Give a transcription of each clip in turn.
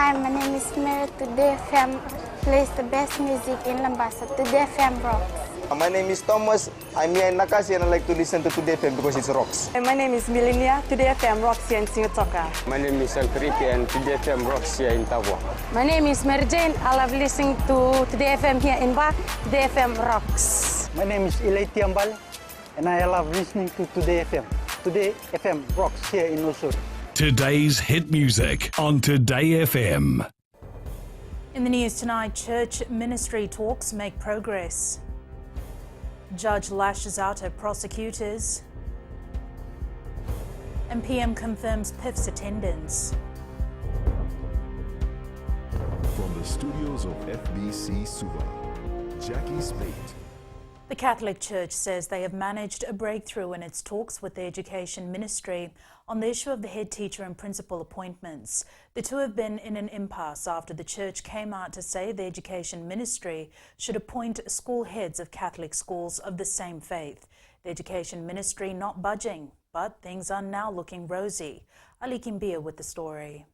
Hi, my name is Mary. Today FM plays the best music in Lambasa. Today FM rocks. My name is Thomas. I'm here in Nakasi and I like to listen to Today FM because it rocks. My name is Milenia. Today FM rocks here in Singotoka. My name is Alfriki and Today FM rocks here in Tabwa. My name is Mary Jane. I love listening to Today FM here in Ba. Today FM rocks. My name is Ilay Tiambal and I love listening to Today FM. Today FM rocks here in Osur. Today's hit music on Today FM. In the news tonight, church ministry talks make progress. Judge lashes out at prosecutors. And PM confirms PIF's attendance. From the studios of FBC Suva, Jackie Spate. The Catholic Church says they have managed a breakthrough in its talks with the Education Ministry on the issue of the head teacher and principal appointments. The two have been in an impasse after the Church came out to say the Education Ministry should appoint school heads of Catholic schools of the same faith. The Education Ministry not budging, but things are now looking rosy. Ali Kimbia with the story.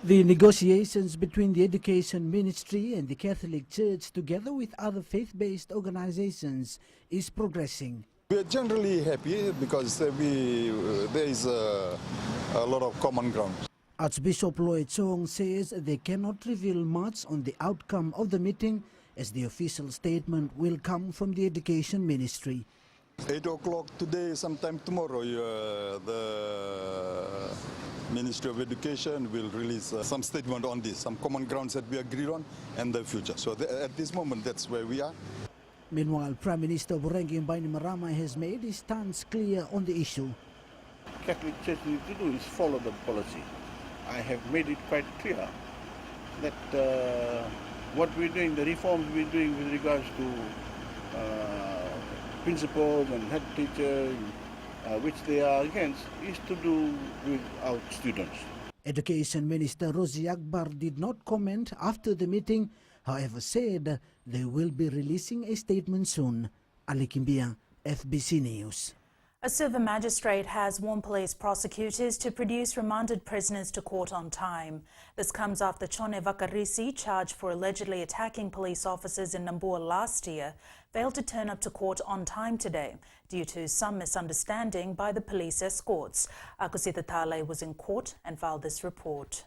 The negotiations between the Education Ministry and the Catholic Church, together with other faith-based organizations, is progressing. We are generally happy because there is a lot of common ground. Archbishop Lloyd Chong says they cannot reveal much on the outcome of the meeting, as the official statement will come from the Education Ministry. 8 o'clock today, sometime tomorrow, the Ministry of Education will release some statement on this, some common grounds that we agreed on and the future. So at this moment, that's where we are. Meanwhile, Prime Minister Vorengi Bainimarama has made his stance clear on the issue. Catholic Church needs to do is follow the policy. I have made it quite clear that what we're doing, the reforms we're doing with regards to principals and head teachers, which they are against, is to do with our students. Education Minister Rosie Akbar did not comment after the meeting, however said they will be releasing a statement soon. Ali Kimbia, FBC News. A Suva magistrate has warned police prosecutors to produce remanded prisoners to court on time. This comes after Chone Vakarisi, charged for allegedly attacking police officers in Nambua last year, failed to turn up to court on time today due to some misunderstanding by the police escorts. Akusita Tale was in court and filed this report.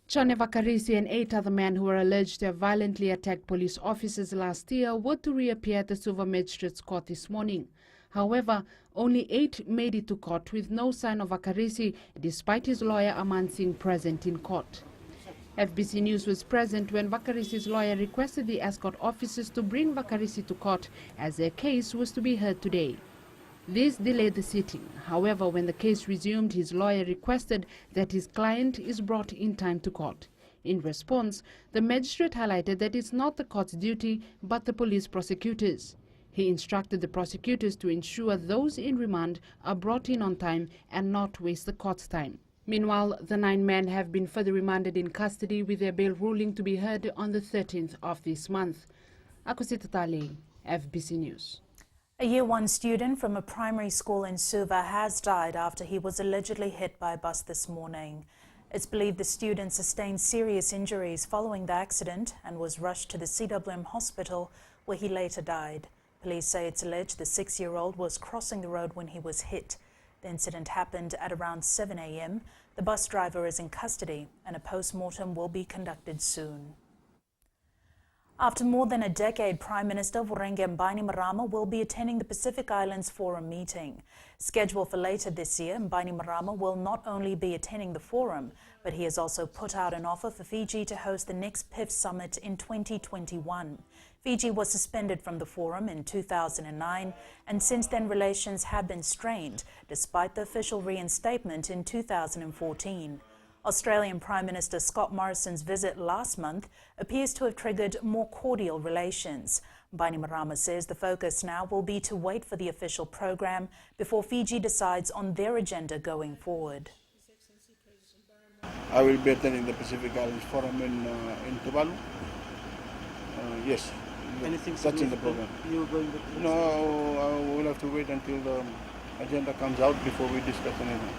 Chone Vakarisi and 8 other men who were alleged to have violently attacked police officers last year were to reappear at the Suva Magistrates Court this morning. However, only 8 made it to court with no sign of Vakarisi, despite his lawyer Aman Singh present in court. FBC News was present when Vakarisi's lawyer requested the escort officers to bring Vakarisi to court as their case was to be heard today. This delayed the sitting. However, when the case resumed, his lawyer requested that his client is brought in time to court. In response, the magistrate highlighted that it's not the court's duty but the police prosecutors. He instructed the prosecutors to ensure those in remand are brought in on time and not waste the court's time. Meanwhile, the 9 men have been further remanded in custody with their bail ruling to be heard on the 13th of this month. Akusita Tale, FBC News. A Year 1 student from a primary school in Suva has died after he was allegedly hit by a bus this morning. It's believed the student sustained serious injuries following the accident and was rushed to the CWM hospital, where he later died. Police say it's alleged the 6-year-old was crossing the road when he was hit. The incident happened at around 7 a.m. The bus driver is in custody and a post-mortem will be conducted soon. After more than a decade, Prime Minister Vorengi Bainimarama will be attending the Pacific Islands Forum meeting. Scheduled for later this year, Bainimarama will not only be attending the forum, but he has also put out an offer for Fiji to host the next PIF summit in 2021. Fiji was suspended from the forum in 2009, and since then relations have been strained, despite the official reinstatement in 2014. Australian Prime Minister Scott Morrison's visit last month appears to have triggered more cordial relations. Bainimarama says the focus now will be to wait for the official program before Fiji decides on their agenda going forward. I will be attending the Pacific Islands Forum in Tuvalu. Yes, Anything that's in the program. You going to No, we'll have to wait until the agenda comes out before we discuss anything.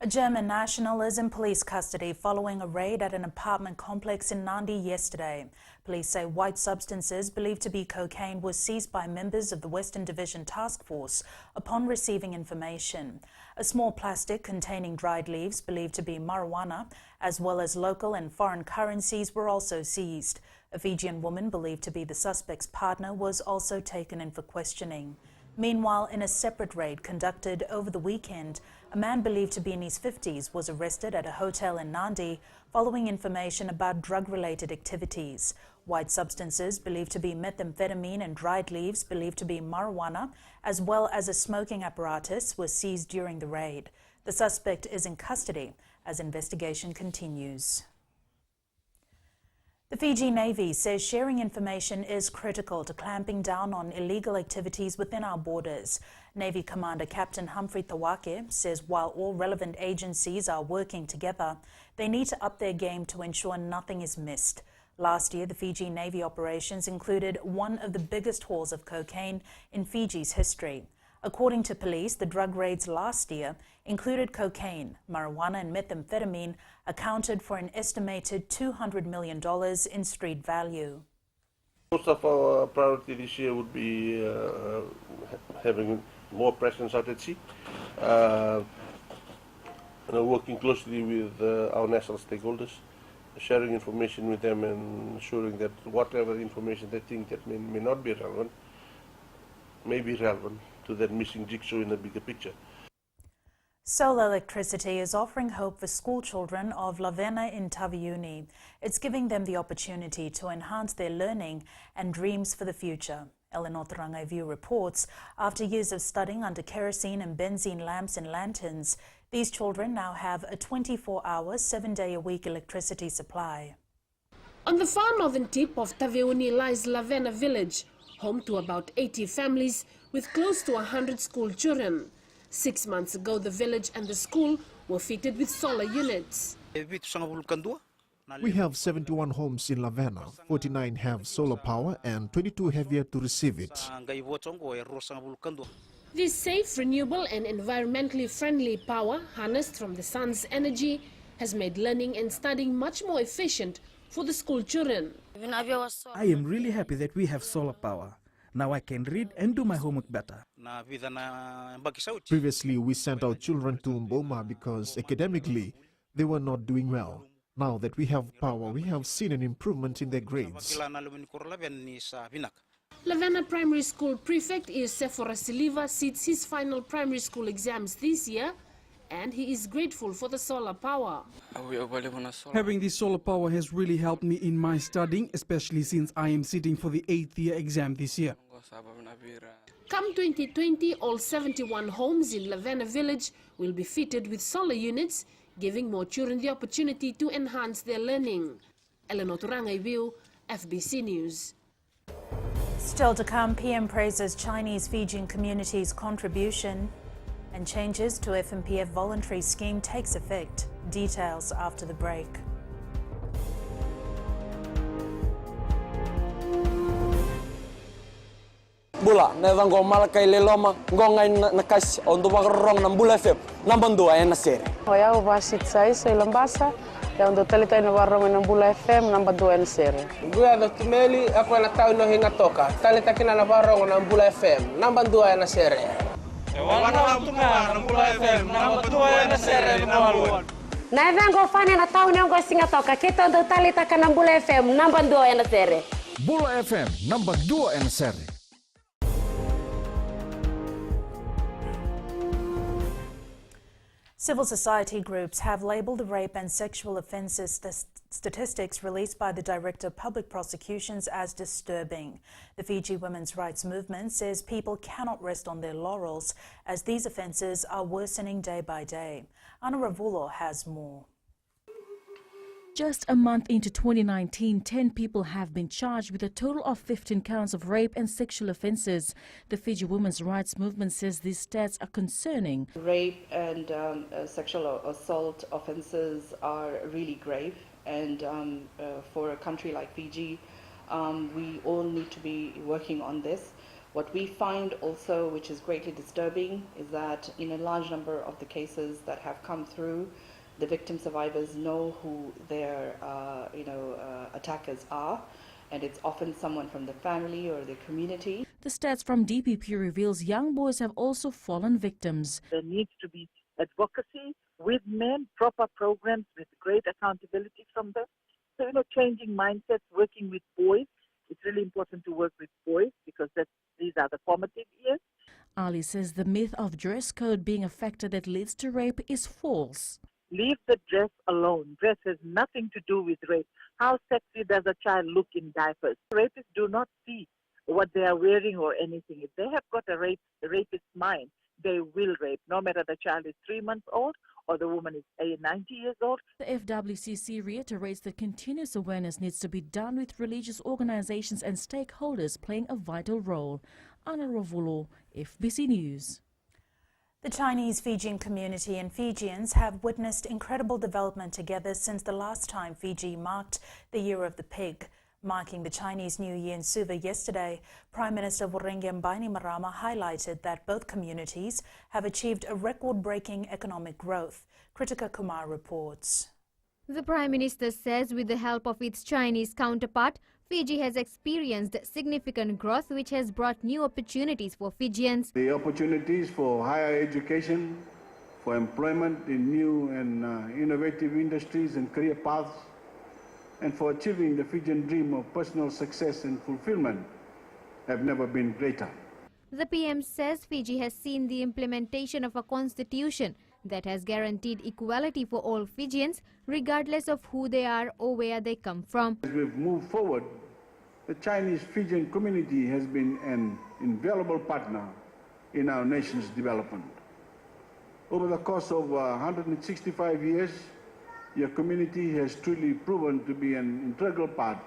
A German national is in police custody following a raid at an apartment complex in Nandi yesterday. Police say white substances believed to be cocaine were seized by members of the Western Division Task Force upon receiving information. A small plastic containing dried leaves believed to be marijuana, as well as local and foreign currencies, were also seized. A Fijian woman believed to be the suspect's partner was also taken in for questioning. Meanwhile, in a separate raid conducted over the weekend, a man believed to be in his 50s was arrested at a hotel in Nandi following information about drug-related activities. White substances believed to be methamphetamine and dried leaves believed to be marijuana, as well as a smoking apparatus, were seized during the raid. The suspect is in custody as investigation continues. The Fiji Navy says sharing information is critical to clamping down on illegal activities within our borders. Navy Commander Captain Humphrey Tawake says while all relevant agencies are working together, they need to up their game to ensure nothing is missed. Last year, the Fiji Navy operations included one of the biggest hauls of cocaine in Fiji's history. According to police, the drug raids last year included cocaine, marijuana and methamphetamine, accounted for an estimated $200 million in street value. Most of our priority this year would be having more presence out at sea, working closely with our national stakeholders, sharing information with them and ensuring that whatever information they think that may not be relevant, may be relevant to that missing jigsaw in the bigger picture. Solar electricity is offering hope for school children of Lavena in Taveuni. It's giving them the opportunity to enhance their learning and dreams for the future. Eleanor Rangaiviu reports, after years of studying under kerosene and benzene lamps and lanterns, these children now have a 24-hour, 7-day-a-week electricity supply. On the far northern tip of Taveuni lies Lavena village, home to about 80 families with close to 100 school children. 6 months ago, the village and the school were fitted with solar units. We have 71 homes in Lavena, 49 have solar power and 22 have yet to receive it. This safe, renewable and environmentally friendly power harnessed from the sun's energy has made learning and studying much more efficient for the school children. I am really happy that we have solar power. Now I can read and do my homework better. Previously, we sent our children to Mboma because academically they were not doing well. Now that we have power, we have seen an improvement in their grades. Lavena Primary School Prefect Sephora Siliva sits his final primary school exams this year, and he is grateful for the solar power. Having this solar power has really helped me in my studying, especially since I am sitting for the 8th year exam this year. Come 2020, all 71 homes in Lavena village will be fitted with solar units, giving more children the opportunity to enhance their learning. Eleanor Turangaiviu, FBC News. Still to come, PM praises Chinese Fijian community's contribution, and changes to FMPF voluntary scheme takes effect. Details after the break. Bula neva ngo malakai leloma ngo ngai nakas ondo bagrong na Bula FM nambando ay na sere. Hoya ubasit sai lambasa ya ondo talita ina barong na Bula FM nambando ay na sere. Gua do tumeli ako na tao no hinga toka. Talita kina na barong na Bula FM nambando ay na sere. Wana tunga na Bula FM nambando ay na sere maluan. Na vengo fane na tao ngo singa toka kito ondo talita kana Bula FM nambando ay na sere. Bula FM nambando ay na sere. Civil society groups have labelled the rape and sexual offences statistics released by the Director of Public Prosecutions as disturbing. The Fiji Women's Rights Movement says people cannot rest on their laurels as these offences are worsening day by day. Ana Ravulo has more. Just a month into 2019, 10 people have been charged with a total of 15 counts of rape and sexual offences. The Fiji Women's Rights Movement says these stats are concerning. Rape and sexual assault offences are really grave, and for a country like Fiji, we all need to be working on this. What we find also, which is greatly disturbing, is that in a large number of the cases that have come through, the victim survivors know who their attackers are, and it's often someone from the family or the community. The stats from DPP reveals young boys have also fallen victims. There needs to be advocacy with men, proper programs with great accountability from them. So, changing mindsets, working with boys. It's really important to work with boys because these are the formative years. Ali says the myth of dress code being a factor that leads to rape is false. Leave the dress alone. Dress has nothing to do with rape. How sexy does a child look in diapers? Rapists do not see what they are wearing or anything. If they have got a rapist's mind, they will rape, no matter the child is 3 months old or the woman is 90 years old. The FWCC reiterates that continuous awareness needs to be done with religious organizations and stakeholders playing a vital role. Anna Rovulo, FBC News. The Chinese Fijian community and Fijians have witnessed incredible development together since the last time Fiji marked the Year of the Pig. Marking the Chinese New Year in Suva yesterday, Prime Minister Voreqe Bainimarama highlighted that both communities have achieved a record-breaking economic growth. Kritika Kumar reports. The Prime Minister says with the help of its Chinese counterpart, Fiji has experienced significant growth which has brought new opportunities for Fijians. The opportunities for higher education, for employment in new and innovative industries and career paths, and for achieving the Fijian dream of personal success and fulfillment have never been greater. The PM says Fiji has seen the implementation of a constitution that has guaranteed equality for all Fijians, regardless of who they are or where they come from. As we've moved forward, the Chinese Fijian community has been an invaluable partner in our nation's development. Over the course of 165 years, your community has truly proven to be an integral part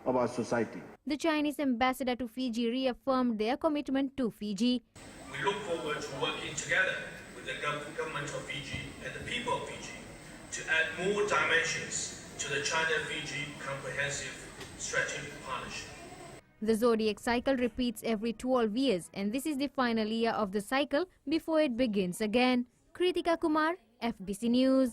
of our society. The Chinese ambassador to Fiji reaffirmed their commitment to Fiji. We look forward to working together with the government of Fiji and the people of Fiji to add more dimensions to the China-Fiji Comprehensive Strategic Partnership. The Zodiac cycle repeats every 12 years, and this is the final year of the cycle before it begins again. Kritika Kumar, FBC News.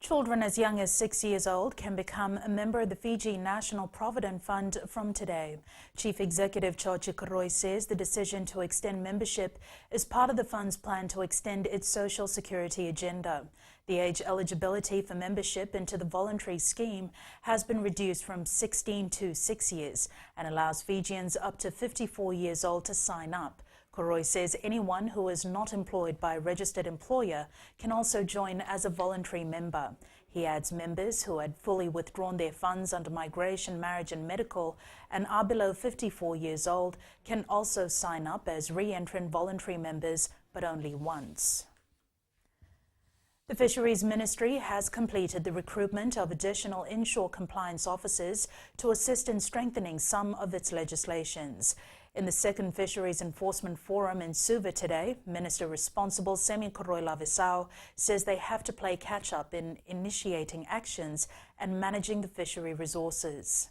Children as young as 6 years old can become a member of the Fiji National Provident Fund from today. Chief Executive Chochi Koroi says the decision to extend membership is part of the fund's plan to extend its social security agenda. The age eligibility for membership into the voluntary scheme has been reduced from 16 to 6 years and allows Fijians up to 54 years old to sign up. Koroi says anyone who is not employed by a registered employer can also join as a voluntary member. He adds members who had fully withdrawn their funds under migration, marriage and medical and are below 54 years old can also sign up as re-entrant voluntary members, but only once. The Fisheries Ministry has completed the recruitment of additional inshore compliance officers to assist in strengthening some of its legislations. In the second Fisheries Enforcement Forum in Suva today, Minister responsible Semi Koroi Lavisao says they have to play catch-up in initiating actions and managing the fishery resources.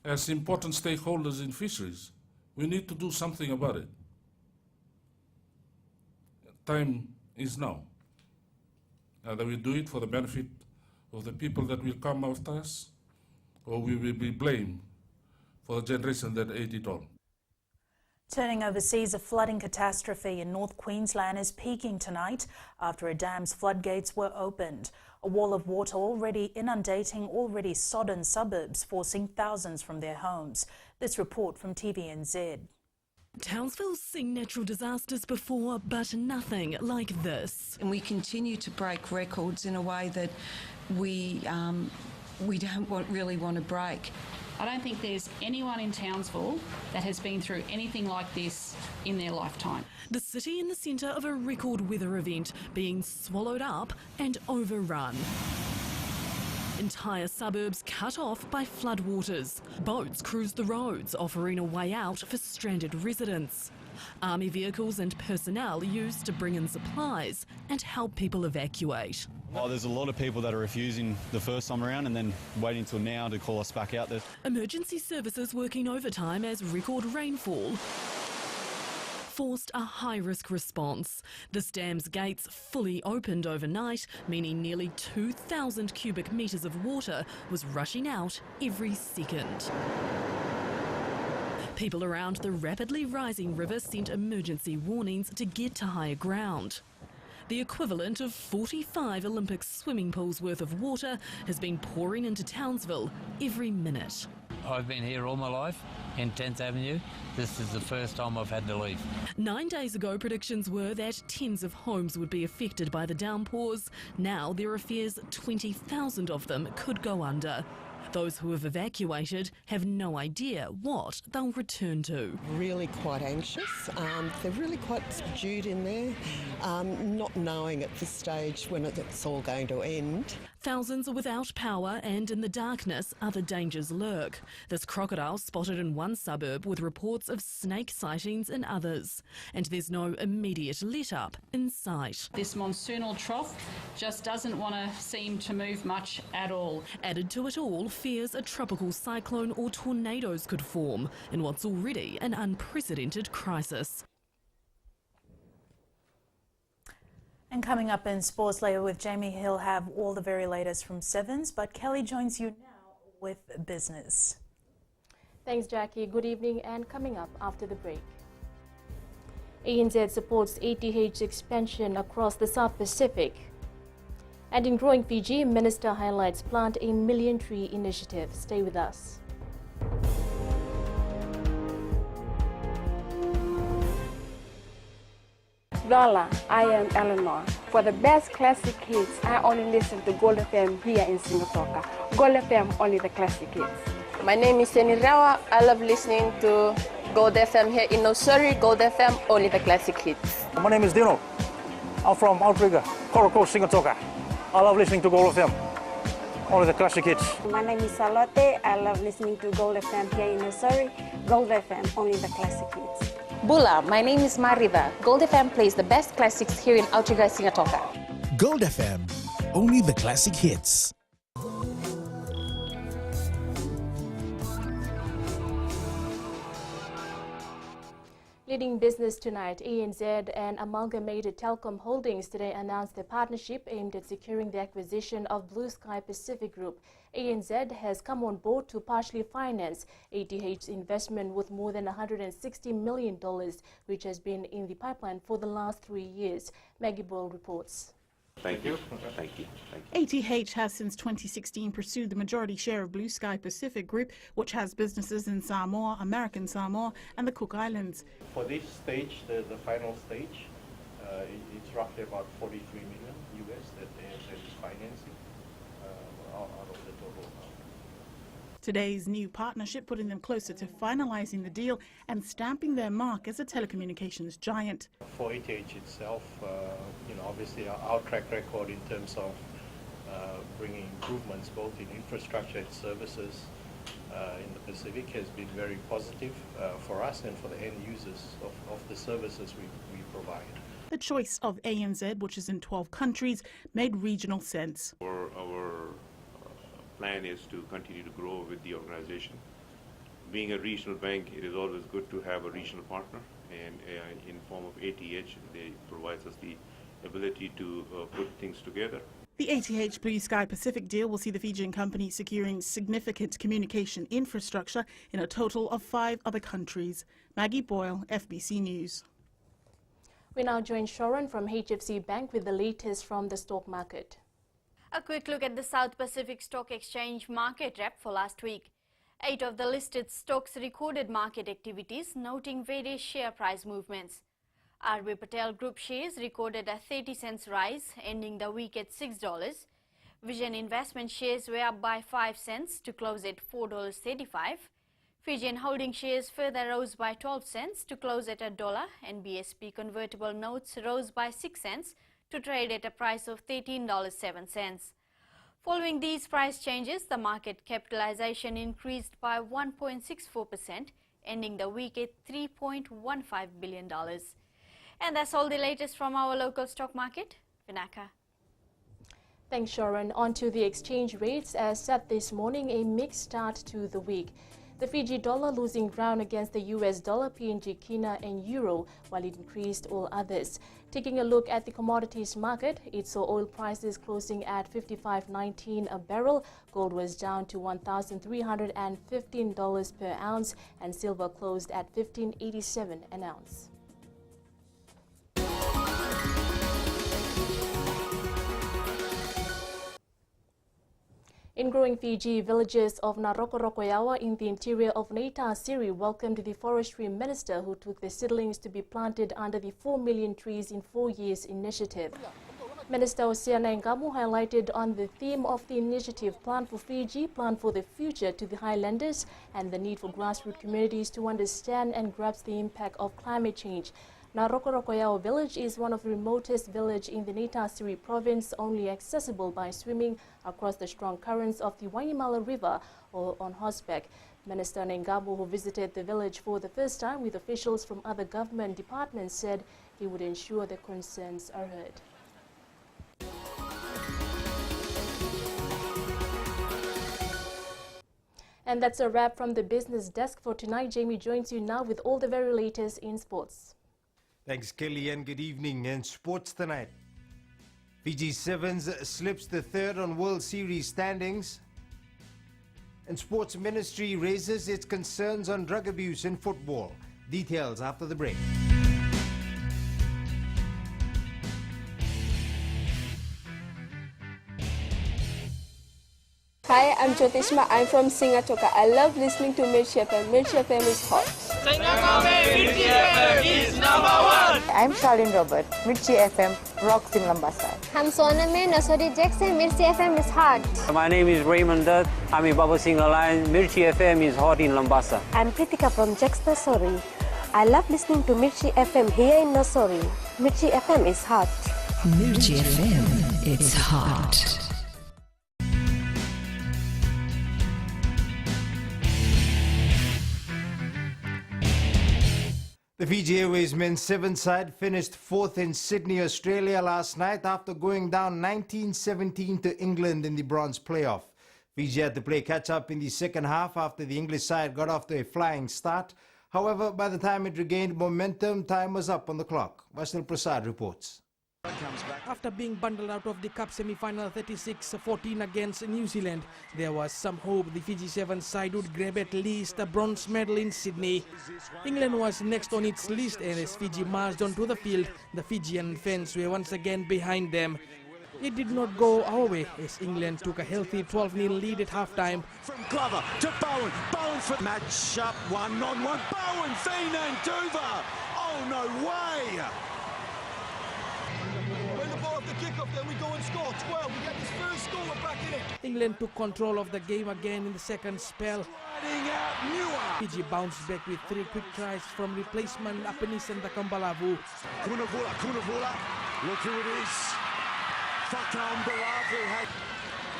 As important stakeholders in fisheries, we need to do something about it. Time is now. Either we do it for the benefit of the people that will come after us, or we will be blamed for the generation that ate it all. Turning overseas, a flooding catastrophe in North Queensland is peaking tonight after a dam's floodgates were opened. A wall of water already inundating already sodden suburbs, forcing thousands from their homes. This report from TVNZ. Townsville's seen natural disasters before, but nothing like this. And we continue to break records in a way that we don't really want to break. I don't think there's anyone in Townsville that has been through anything like this in their lifetime. The city in the centre of a record weather event being swallowed up and overrun. Entire suburbs cut off by floodwaters. Boats cruise the roads, offering a way out for stranded residents. Army vehicles and personnel used to bring in supplies and help people evacuate. Oh, there's a lot of people that are refusing the first time around and then waiting till now to call us back out there. Emergency services working overtime as record rainfall forced a high-risk response. The dam's gates fully opened overnight, meaning nearly 2,000 cubic metres of water was rushing out every second. People around the rapidly rising river sent emergency warnings to get to higher ground. The equivalent of 45 Olympic swimming pools worth of water has been pouring into Townsville every minute. I've been here all my life in 10th Avenue. This is the first time I've had to leave. 9 days ago, predictions were that tens of homes would be affected by the downpours. Now there are fears 20,000 of them could go under. Those who have evacuated have no idea what they'll return to. Really quite anxious. They're really quite subdued in there, not knowing at this stage when it's all going to end. Thousands are without power, and in the darkness other dangers lurk. There's crocodile spotted in one suburb with reports of snake sightings in others. And there's no immediate let-up in sight. This monsoonal trough just doesn't want to seem to move much at all. Added to it all, fears a tropical cyclone or tornadoes could form in what's already an unprecedented crisis. And coming up in Sports Later with Jamie, he'll have all the very latest from Sevens, but Kelly joins you now with business. Thanks, Jackie. Good evening, and coming up after the break. ANZ supports ATH expansion across the South Pacific. And in growing Fiji, Minister highlights Plant a Million Tree initiative. Stay with us. Lola, I am Eleanor. For the best classic hits, I only listen to Gold FM here in Singapore. Gold FM, only the classic hits. My name is Seni Rawa. I love listening to Gold FM here in Nosuri. Gold FM, only the classic hits. My name is Dino. I'm from Outrigger, Coral Coast, Singapore. I love listening to Gold FM, only the classic hits. My name is Salote. I love listening to Gold FM here in Nosuri. Gold FM, only the classic hits. Bula, my name is Mariva. Gold FM plays the best classics here in Outrigger, Singapore. Gold FM, only the classic hits. Leading business tonight, ANZ and Amalgamated Telecom Holdings today announced a partnership aimed at securing the acquisition of Blue Sky Pacific Group. ANZ has come on board to partially finance ATH's investment with more than $160 million, which has been in the pipeline for the last 3 years. Maggie Boyle reports. Thank you. Thank you. Thank you. ATH has since 2016 pursued the majority share of Blue Sky Pacific Group, which has businesses in Samoa, American Samoa and the Cook Islands. For this stage, the final stage, it's roughly about $43 million US that ANZ is financing out of the total amount. Today's new partnership putting them closer to finalizing the deal and stamping their mark as a telecommunications giant. For ATH itself, obviously our track record in terms of bringing improvements both in infrastructure and services in the Pacific has been very positive for us and for the end users of the services we provide. The choice of ANZ, which is in 12 countries, made regional sense. Our plan is to continue to grow with the organization. Being a regional bank, it is always good to have a regional partner, and in form of ATH, they provides us the ability to put things together. The ATH Blue Sky Pacific deal will see the Fijian company securing significant communication infrastructure in a total of 5 other countries. Maggie Boyle, FBC News. We now join Sharon from HFC Bank with the latest from the stock market. A quick look at the South Pacific Stock Exchange market rep for last week. 8 of the listed stocks recorded market activities, noting various share price movements. RB Patel Group shares recorded a 30 cents rise, ending the week at $6. Vision Investment shares were up by 5 cents to close at $4.35. Fijian Holding shares further rose by 12 cents to close at $1, and BSP convertible notes rose by 6 cents to trade at a price of $13.07. Following these price changes, the market capitalization increased by 1.64%, ending the week at $3.15 billion. And that's all the latest from our local stock market. Vinaka. Thanks, Sharon. On to the exchange rates. As said this morning, a mixed start to the week. The Fiji dollar losing ground against the US dollar, PNG Kina and Euro, while it increased all others. Taking a look at the commodities market, it saw oil prices closing at $55.19 a barrel. Gold was down to $1,315 per ounce, and silver closed at $15.87 an ounce. In growing Fiji, villagers of Narokorokoyawa in the interior of Neita Siri welcomed the forestry minister who took the seedlings to be planted under the 4 million trees in 4 years initiative. Minister Oceana Ngamu highlighted on the theme of the initiative Plan for Fiji, Plan for the Future to the Highlanders and the need for grassroots communities to understand and grasp the impact of climate change. Narokorokoyawa village is one of the remotest villages in the Neita Siri province, only accessible by swimming across the strong currents of the Wainimala River or on horseback. Minister Ngamu, who visited the village for the first time with officials from other government departments, said he would ensure their concerns are heard. And that's a wrap from the business desk for tonight. Jamie joins you now with all the very latest in sports. Thanks, Kelly, and good evening. In sports tonight, Fiji Sevens slips the third on World Series standings. And Sports Ministry raises its concerns on drug abuse in football. Details after the break. Hi, I'm Jyotishma. I'm from Singatoka. I love listening to Mirchi FM. Mirchi FM is hot. Mirchi FM is #1. I'm Charlene Robert. Mirchi FM rocks in Lambasa. I'm Soname Nasari Jackson. Mirchi FM is hot. My name is Raymond Dutt. I'm in Baba Singh Alliance. Mirchi FM is hot in Lambasa. I'm Pritika from Jackson Nasori. I love listening to Mirchi FM here in Nasori. Mirchi FM is hot. Mirchi FM, it's hot. The Fiji Airways men's sevens side finished fourth in Sydney, Australia last night after going down 19-17 to England in the bronze playoff. Fiji had to play catch-up in the second half after the English side got off to a flying start. However, by the time it regained momentum, time was up on the clock. Vaishnav Prasad reports. After being bundled out of the Cup semi-final 36-14 against New Zealand, there was some hope the Fiji Sevens side would grab at least a bronze medal in Sydney. England was next on its list, and as Fiji marched onto the field, the Fijian fans were once again behind them. It did not go our way as England took a healthy 12-0 lead at half-time. From Glover to Bowen, Bowen for match up 1-on-1, Bowen, Feenan, Duva, oh no way! The kick-off, then we go and score 12. We get this first score, we're back in it. England took control of the game again in the second spell. Fiji bounced back with 3 quick tries from replacement Apenis and Takambalavu. Kunavula, look who it is. Takambalavu.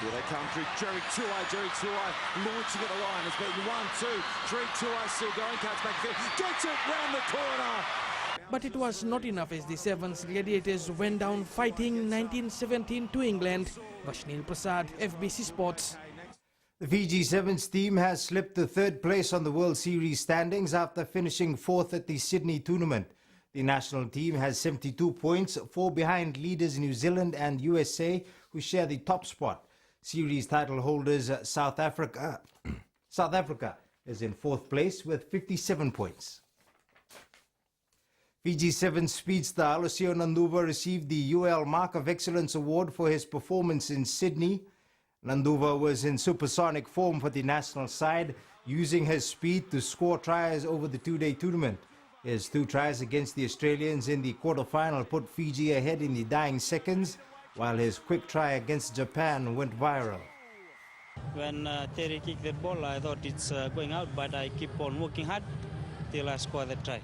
Here they come through Jerry Tuai launching at the line. It's been 1, 2, 3, Tuai still going, cuts back field, gets it round the corner. But it was not enough as the Sevens Gladiators went down fighting 19-17 to England. Vaishnav Prasad, FBC Sports. The Fiji Sevens team has slipped to third place on the World Series standings after finishing fourth at the Sydney tournament. The national team has 72 points, 4 behind leaders New Zealand and USA, who share the top spot. Series title holders South Africa is in fourth place with 57 points. Fiji Sevens speedster Alosio Nanduva received the UL Mark of Excellence Award for his performance in Sydney. Nanduva was in supersonic form for the national side, using his speed to score tries over the 2-day tournament. His 2 tries against the Australians in the quarterfinal put Fiji ahead in the dying seconds, while his quick try against Japan went viral. When Terry kicked the ball, I thought it's going out, but I keep on working hard till I score the try.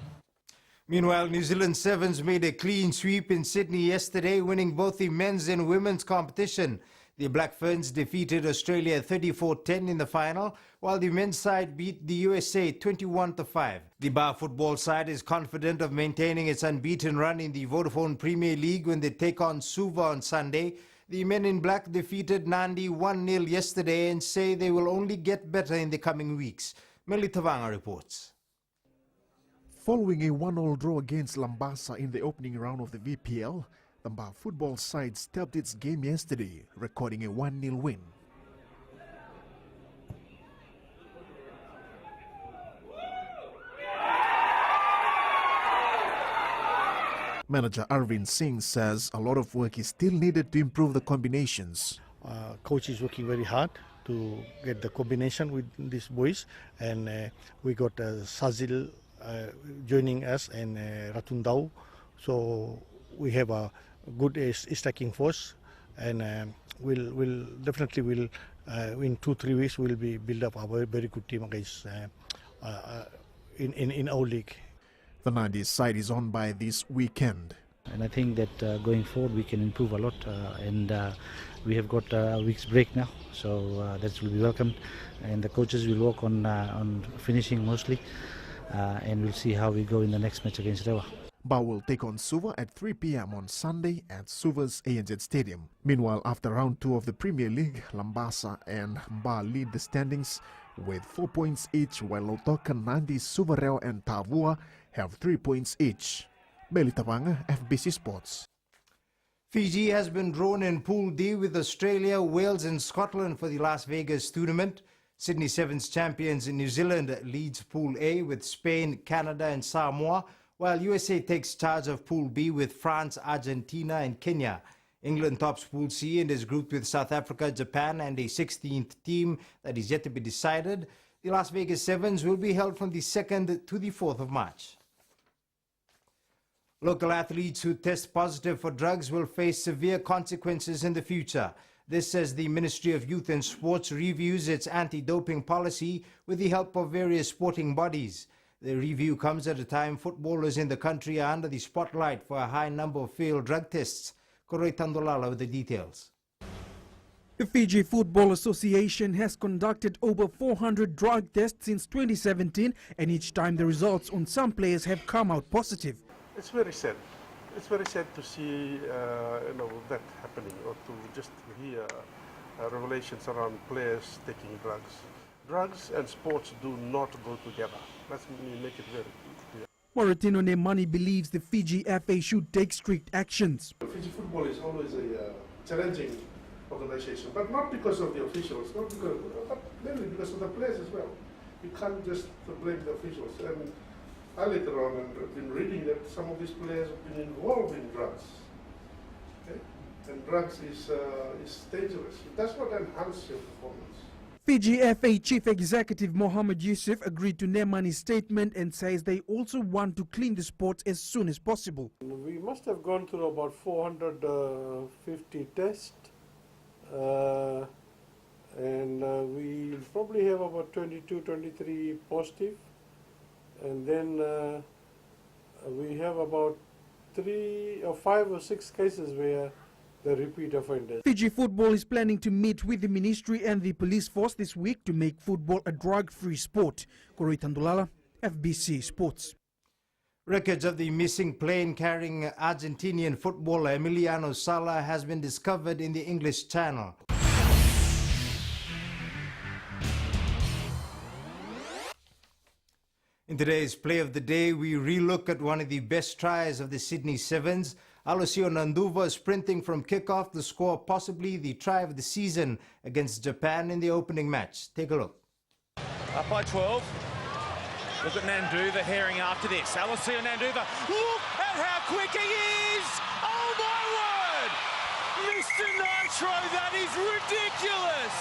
Meanwhile, New Zealand Sevens made a clean sweep in Sydney yesterday, winning both the men's and women's competition. The Black Ferns defeated Australia 34-10 in the final, while the men's side beat the USA 21-5. The Bar football side is confident of maintaining its unbeaten run in the Vodafone Premier League when they take on Suva on Sunday. The men in black defeated Nandi 1-0 yesterday and say they will only get better in the coming weeks. Meli Tavanga reports. Following a 1-1 draw against Lambasa in the opening round of the VPL, the Mba football side stepped its game yesterday, recording a 1-0 win. Manager Arvind Singh says a lot of work is still needed to improve the combinations. Coach is working very hard to get the combination with these boys, and we got Sazil joining us and Ratundau, so we have a good striking force, and we'll definitely in 2-3 weeks we'll be build up a very good team against in our league. The 90s side is on by this weekend. And I think that going forward we can improve a lot, and we have got a week's break now, so that will be welcomed, and the coaches will work on finishing mostly, and we'll see how we go in the next match against Rewa. Mba will take on Suva at 3 p.m. on Sunday at Suva's ANZ Stadium. Meanwhile, after round 2 of the Premier League, Lambasa and Mba lead the standings with 4 points each, while Lautoka, Nandi, Suvareo and Tavua have 3 points each. Meli Tavanga, FBC Sports. Fiji has been drawn in Pool D with Australia, Wales and Scotland for the Las Vegas tournament. Sydney Sevens champions in New Zealand leads Pool A with Spain, Canada and Samoa, while USA takes charge of Pool B with France, Argentina and Kenya. England tops Pool C and is grouped with South Africa, Japan and a 16th team that is yet to be decided. The Las Vegas Sevens will be held from the 2nd to the 4th of March. Local athletes who test positive for drugs will face severe consequences in the future. This as the Ministry of Youth and Sports reviews its anti-doping policy with the help of various sporting bodies. The review comes at a time footballers in the country are under the spotlight for a high number of failed drug tests. Koroi Tandolala with the details. The Fiji Football Association has conducted over 400 drug tests since 2017, and each time the results on some players have come out positive. It's very sad. It's very sad to see that happening, or to just hear revelations around players taking drugs. Drugs and sports do not go together. Let me make it very clear. Moritino Nemani believes the Fiji FA should take strict actions. Fiji football is always a challenging organization, but not because of the officials, but mainly because of the players as well. You can't just blame the officials. And I later on have been reading that some of these players have been involved in drugs. Okay? And drugs is dangerous. It does not enhance your performance. Fiji FA Chief Executive Mohammed Yusuf agreed to Nemani's statement and says they also want to clean the sport as soon as possible. We must have gone through about 450 tests, and we probably have about 22, 23 positive, and then we have about 3 or 5 or 6 cases where the repeat offenders. Fiji Football is planning to meet with the ministry and the police force this week to make football a drug-free sport. Koroi Tandulala, FBC Sports. Records of the missing plane carrying Argentinian footballer Emiliano Sala has been discovered in the English Channel. In today's Play of the Day, we relook at one of the best tries of the Sydney Sevens. Alosio Nanduva sprinting from kickoff to score possibly the try of the season against Japan in the opening match. Take a look. Up by 12. Look at Nanduva herring after this. Alosio Nanduva. Look at how quick he is! Oh my word! Mr. Nitro, that is ridiculous!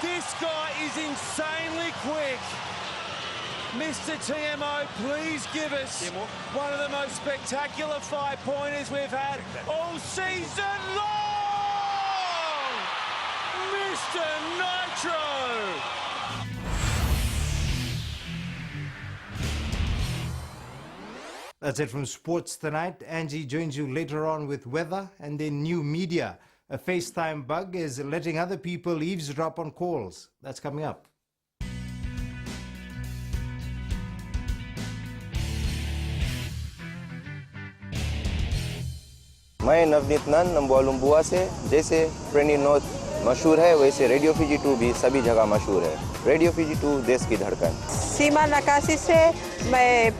This guy is insanely quick. Mr. TMO, please give us one of the most spectacular 5-pointers we've had all season long! Mr. Nitro! That's it from Sports Tonight. Angie joins you later on with weather and then new media. A FaceTime bug is letting other people eavesdrop on calls. That's coming up. मैं नवनीत नंद नंबुआ लुम्बुआ से। जैसे प्रेनी note मशहूर है वैसे radio Fiji 2 भी सभी जगह मशहूर है। रेडियो फीजी 2 देश की धड़कन। सीमा नकाशी से मैं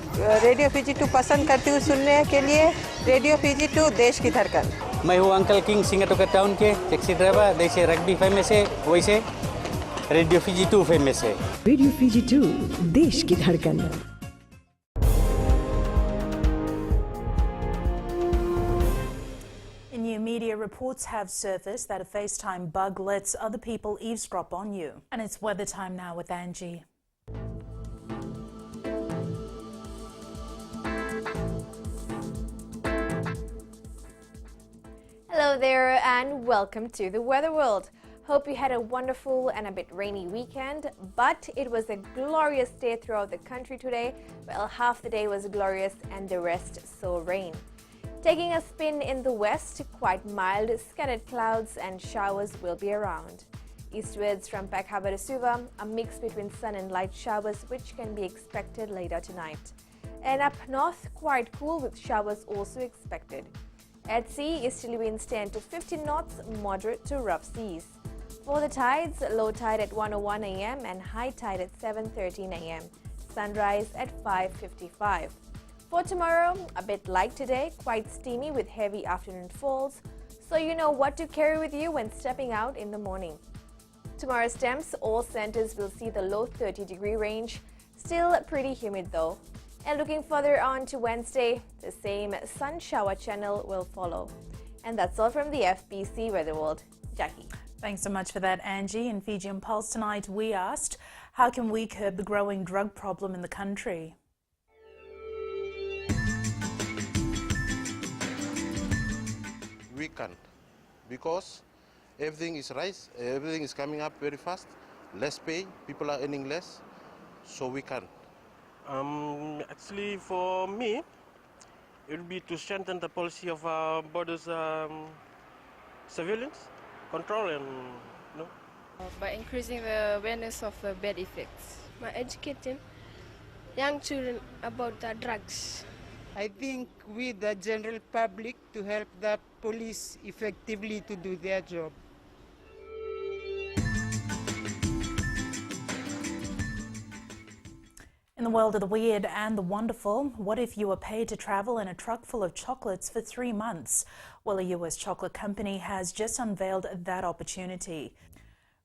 रेडियो फीजी 2 पसंद करती हूँ सुनने के लिए। रेडियो फीजी 2 देश की धड़कन। मैं हूँ अंकल किंग सिंगाटोका टाउन के टैक्सी ड्राइवर। जैसे रग्बी फेमस है वैसे रेडियो फीजी 2 फेमस है। रेडियो फीजी 2 देश की धड़कन। New media reports have surfaced that a FaceTime bug lets other people eavesdrop on you. And it's weather time now with Angie. Hello there and welcome to the Weather World. Hope you had a wonderful and a bit rainy weekend, but it was a glorious day throughout the country today. Well, half the day was glorious and the rest saw rain. Taking a spin in the west, quite mild, scattered clouds and showers will be around. Eastwards from Peck Harbour to Suva, a mix between sun and light showers which can be expected later tonight. And up north, quite cool with showers also expected. At sea, easterly winds 10 to 15 knots, moderate to rough seas. For the tides, low tide at 1:01 a.m. and high tide at 7:13 a.m. Sunrise at 5:55. For tomorrow, a bit like today, quite steamy with heavy afternoon falls, so you know what to carry with you when stepping out in the morning. Tomorrow's temps, all centers will see the low 30-degree range, still pretty humid though. And looking further on to Wednesday, the same sun shower channel will follow. And that's all from the FBC Weather World. Jackie. Thanks so much for that, Angie. In Fijian Pulse tonight, we asked, how can we curb the growing drug problem in the country? We can't, because everything is rise, everything is coming up very fast, less pay, people are earning less, so we can't. Actually, for me, it would be to strengthen the policy of our borders surveillance, control, and by increasing the awareness of the bad effects. By educating young children about the drugs. I think we, the general public, to help the police effectively to do their job. In the world of the weird and the wonderful, what if you were paid to travel in a truck full of chocolates for 3 months? Well, a US chocolate company has just unveiled that opportunity.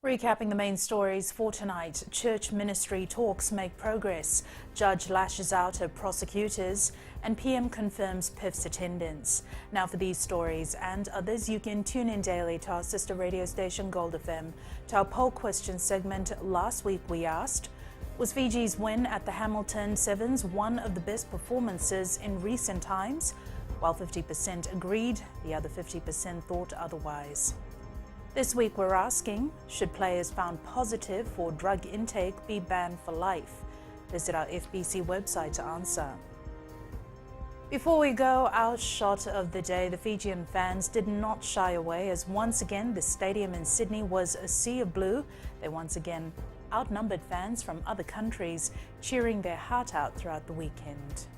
Recapping the main stories for tonight, church ministry talks make progress, judge lashes out at prosecutors, and PM confirms PIF's attendance. Now for these stories and others, you can tune in daily to our sister radio station Gold FM. To our poll question segment, last week we asked, was Fiji's win at the Hamilton Sevens one of the best performances in recent times? While 50% agreed, the other 50% thought otherwise. This week we're asking, should players found positive for drug intake be banned for life? Visit our FBC website to answer. Before we go, our shot of the day, the Fijian fans did not shy away as once again the stadium in Sydney was a sea of blue. They once again outnumbered fans from other countries cheering their heart out throughout the weekend.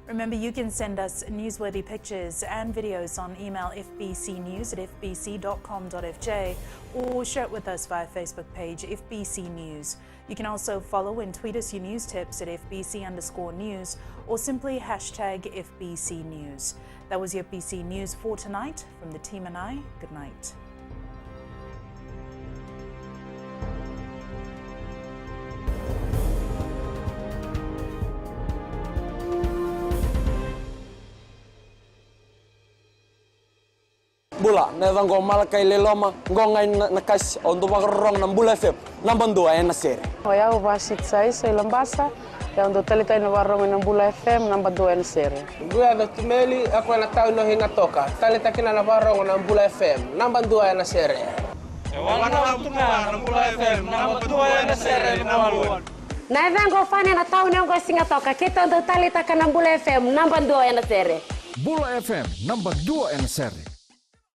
Remember, you can send us newsworthy pictures and videos on email fbcnews@fbc.com.fj or share it with us via Facebook page FBC News. You can also follow and tweet us your news tips at FBC_news or simply hashtag FBC News. That was your FBC News for tonight. From the team and I, good night. Bula, nevan go malakai leloma, ngongai nakas on tuwakarong ng Bula FM, namban 2 na sere. Hoya uvasit sai sa Lambasa, ya on talitay na warong ng Bula FM, number 2 na sere. Guya da tumeli, ako na tao no hinga toka, talita kina na warong ng Bula FM, namban 2 na sere. Wana tuna ng Bula FM, namban 2 na sere nawaluan. Nevan go fane na tao no singa toka, kita on talita ka ng Bula FM, number 2 na sere. Bula FM, number 2 na sere.